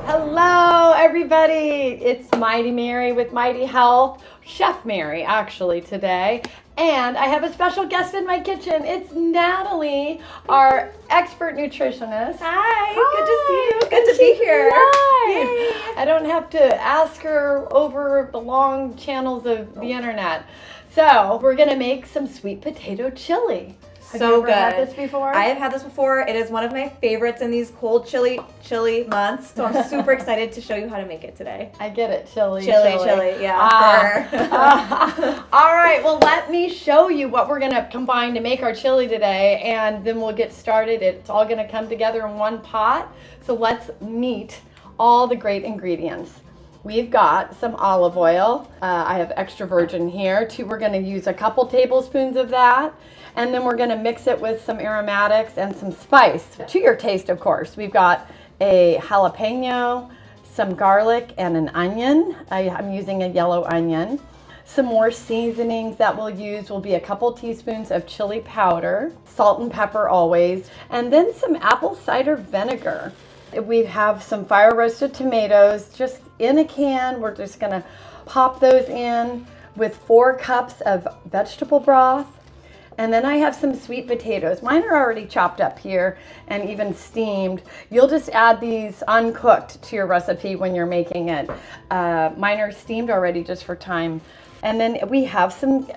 Hello, everybody. It's Mighty Mary with Mighty Health, Chef Mary, actually, today. And I have a special guest in my kitchen. It's Natalie, our expert nutritionist. Hi, good to see you. Good to be here. Hi. I don't have to ask her over the long channels of the internet. So we're going to make some sweet potato chili. Have you ever had this before? I have had this before. It is one of my favorites in these cold, chilly months. So I'm super excited to show you how to make it today. I get it, chili, yeah. All right, well, let me show you what we're going to combine to make our chili today, and then we'll get started. It's all going to come together in one pot. So let's meet all the great ingredients. We've got some olive oil. I have extra virgin here. We're going to use a couple tablespoons of that. And then we're going to mix it with some aromatics and some spice to your taste, of course. We've got a jalapeno, some garlic, and an onion. I'm using a yellow onion. Some more seasonings that we'll use will be a couple teaspoons of chili powder, salt and pepper always, and then some apple cider vinegar. We have some fire roasted tomatoes just in a can. We're just going to pop those in with 4 cups of vegetable broth. And then I have some sweet potatoes. Mine are already chopped up here and even steamed. You'll just add these uncooked to your recipe when you're making it. Mine are steamed already just for time. And then we have some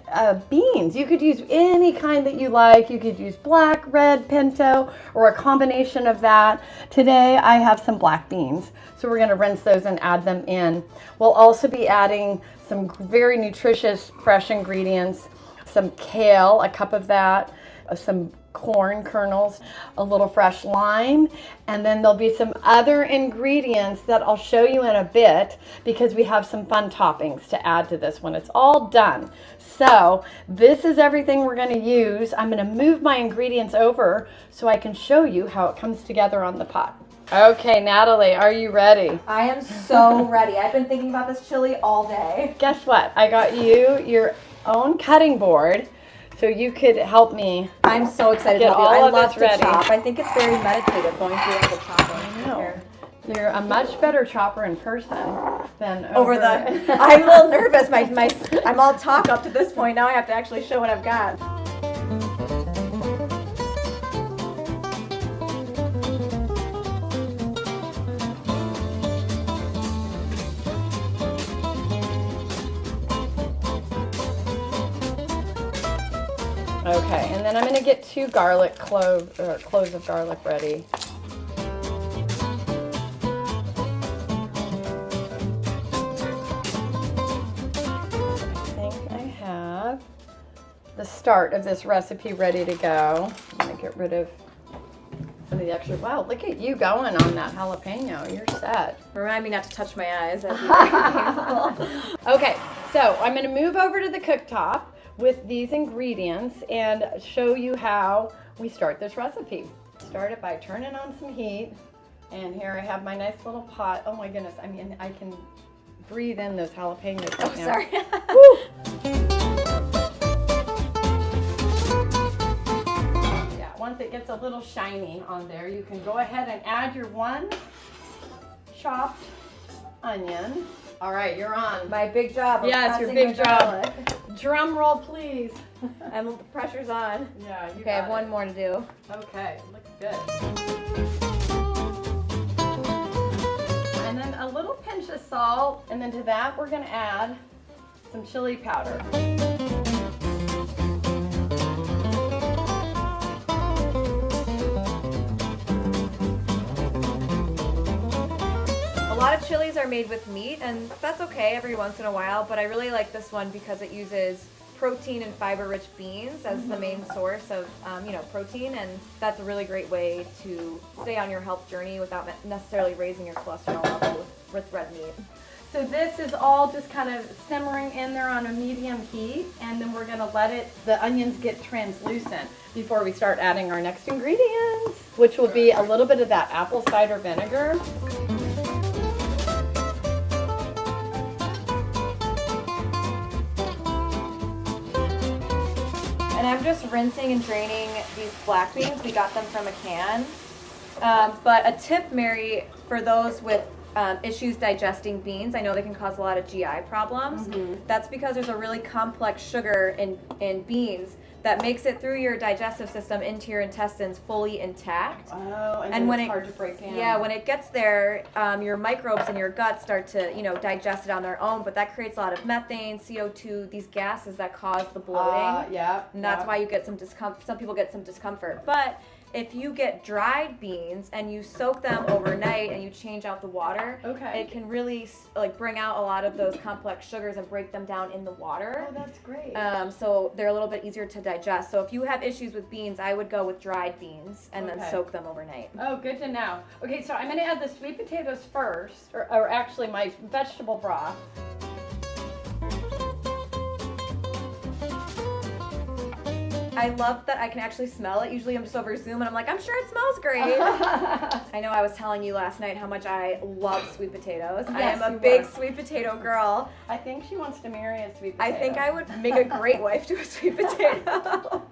beans. You could use any kind that you like. You could use black, red, pinto, or a combination of that. Today I have some black beans. So we're gonna rinse those and add them in. We'll also be adding some very nutritious fresh ingredients. Some kale, a cup of that, some corn kernels, a little fresh lime, and then there'll be some other ingredients that I'll show you in a bit because we have some fun toppings to add to this when it's all done. So this is everything we're going to use. I'm going to move my ingredients over so I can show you how it comes together on the pot. Okay, Natalie, are you ready? I am so ready. I've been thinking about this chili all day. Guess what? I got you your own cutting board so you could help me. I'm so excited to get help you. all I of love this to ready. chop. I think it's very meditative going through all the chopping. I know. You're a much better chopper in person than over the. I'm a little nervous. I'm all talk up to this point. Now I have to actually show what I've got. Okay, and then I'm going to get 2 cloves of garlic ready. I think I have the start of this recipe ready to go. I'm going to get rid of some of the extra. Wow, look at you going on that jalapeno. You're set. Remind me not to touch my eyes. Okay, so I'm going to move over to the cooktop with these ingredients and show you how we start this recipe. Start it by turning on some heat, and here I have my nice little pot. Oh my goodness, I mean, I can breathe in those jalapenos right now. Sorry. Yeah, once it gets a little shiny on there, you can go ahead and add your 1 chopped onion. All right, you're on. My big job. Yes, your big job. Drum roll, please. And the pressure's on. Yeah, you Okay, I have one more to do. Okay, looks good. And then a little pinch of salt, and then to that we're gonna add some chili powder. A lot of chilies are made with meat, and that's okay every once in a while, but I really like this one because it uses protein and fiber-rich beans as the main source of protein, and that's a really great way to stay on your health journey without necessarily raising your cholesterol level with red meat. So this is all just kind of simmering in there on a medium heat, and then we're gonna let the onions get translucent before we start adding our next ingredients, which will be a little bit of that apple cider vinegar. And I'm just rinsing and draining these black beans. We got them from a can. But a tip, Mary, for those with issues digesting beans, I know they can cause a lot of GI problems. That's because there's a really complex sugar in beans that makes it through your digestive system into your intestines fully intact. Oh, and when it's hard to break down. Yeah, when it gets there, your microbes in your gut start to, digest it on their own, but that creates a lot of methane, CO2, these gases that cause the bloating. And that's why you get some discomfort. Some people get some discomfort. But if you get dried beans and you soak them overnight and you change out the water, it can really bring out a lot of those complex sugars and break them down in the water. Oh, that's great. So they're a little bit easier to digest. So if you have issues with beans, I would go with dried beans and then soak them overnight. Oh, good to know. Okay, so I'm going to add the sweet potatoes first, or actually my vegetable broth. I love that I can actually smell it. Usually I'm just over Zoom and I'm like, I'm sure it smells great. I know I was telling you last night how much I love sweet potatoes. Yes, I am a big sweet potato girl. I think she wants to marry a sweet potato. I think I would make a great wife to a sweet potato.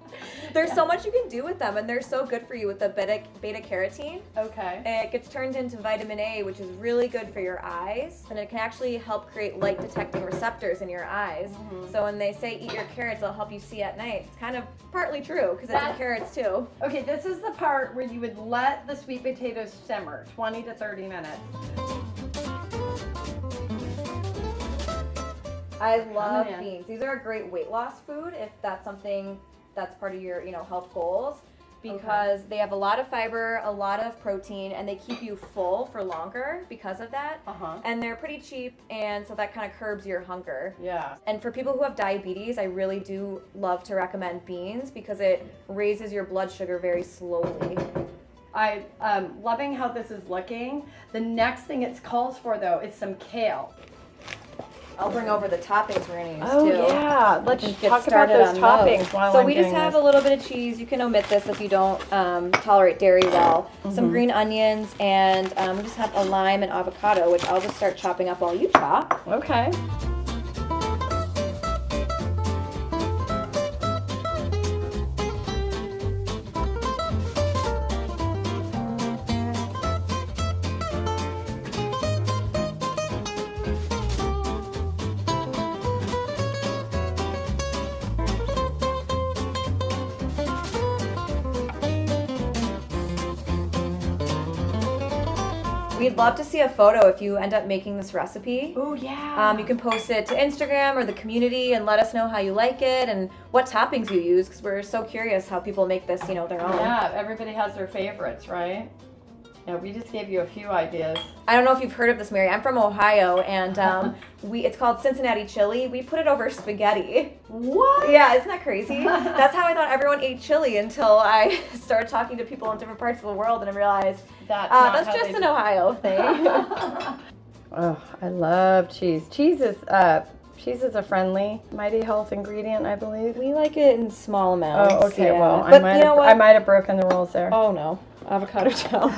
There's so much you can do with them, and they're so good for you with the beta carotene. It gets turned into vitamin A, which is really good for your eyes, and it can actually help create light detecting receptors in your eyes. So when they say eat your carrots, they'll help you see at night. It's kind of partly true because it's in carrots too. Okay, this is the part where you would let the sweet potatoes simmer 20 to 30 minutes. I love beans. These are a great weight loss food if that's something that's part of your health goals, because they have a lot of fiber, a lot of protein, and they keep you full for longer because of that. And they're pretty cheap, and so that kind of curbs your hunger. And for people who have diabetes, I really do love to recommend beans because it raises your blood sugar very slowly. I'm loving how this is looking. The next thing it calls for, though, is some kale. I'll bring over the toppings we're going to use too. Oh yeah, let's talk about those toppings while So we just have a little bit of cheese. You can omit this if you don't tolerate dairy well. Some green onions, and we just have a lime and avocado, which I'll just start chopping up while you chop. Okay. We'd love to see a photo if you end up making this recipe. Oh, yeah. You can post it to Instagram or the community and let us know how you like it and what toppings you use, because we're so curious how people make this, their own. Yeah, everybody has their favorites, right? Yeah, we just gave you a few ideas. I don't know if you've heard of this, Mary. I'm from Ohio, and it's called Cincinnati chili. We put it over spaghetti. What? Yeah, isn't that crazy? That's how I thought everyone ate chili until I started talking to people in different parts of the world, and I realized that's just an Ohio thing. Oh, I love cheese. Cheese is a friendly, mighty health ingredient, I believe. We like it in small amounts. Oh, okay. Yeah. Well, but I might have broken the rules there. Oh no, avocado down.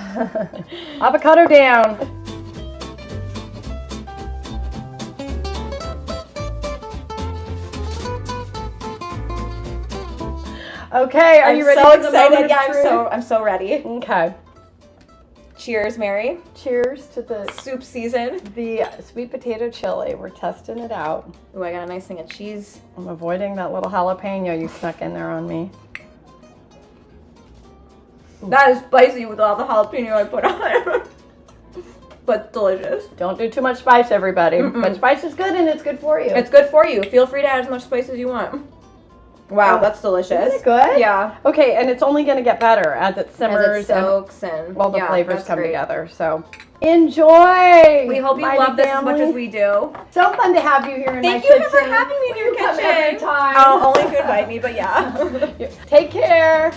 Avocado down. Okay, are you ready? I'm so excited. Yeah, I'm so ready. Okay. Cheers, Mary. Cheers to the soup season. The sweet potato chili. We're testing it out. Ooh, I got a nice thing of cheese. I'm avoiding that little jalapeno you snuck in there on me. That is spicy with all the jalapeno I put on it. But delicious. Don't do too much spice, everybody. But spice is good, and it's good for you. It's good for you. Feel free to add as much spice as you want. Wow, that's delicious. Isn't it good? Yeah. Okay, and it's only going to get better as it simmers. As it soaks and all the flavors come together. So enjoy. We hope you love this as much as we do. So fun to have you here in my kitchen. Thank you for having me in your kitchen. Come every time. Only if you invite me, but yeah. Take care.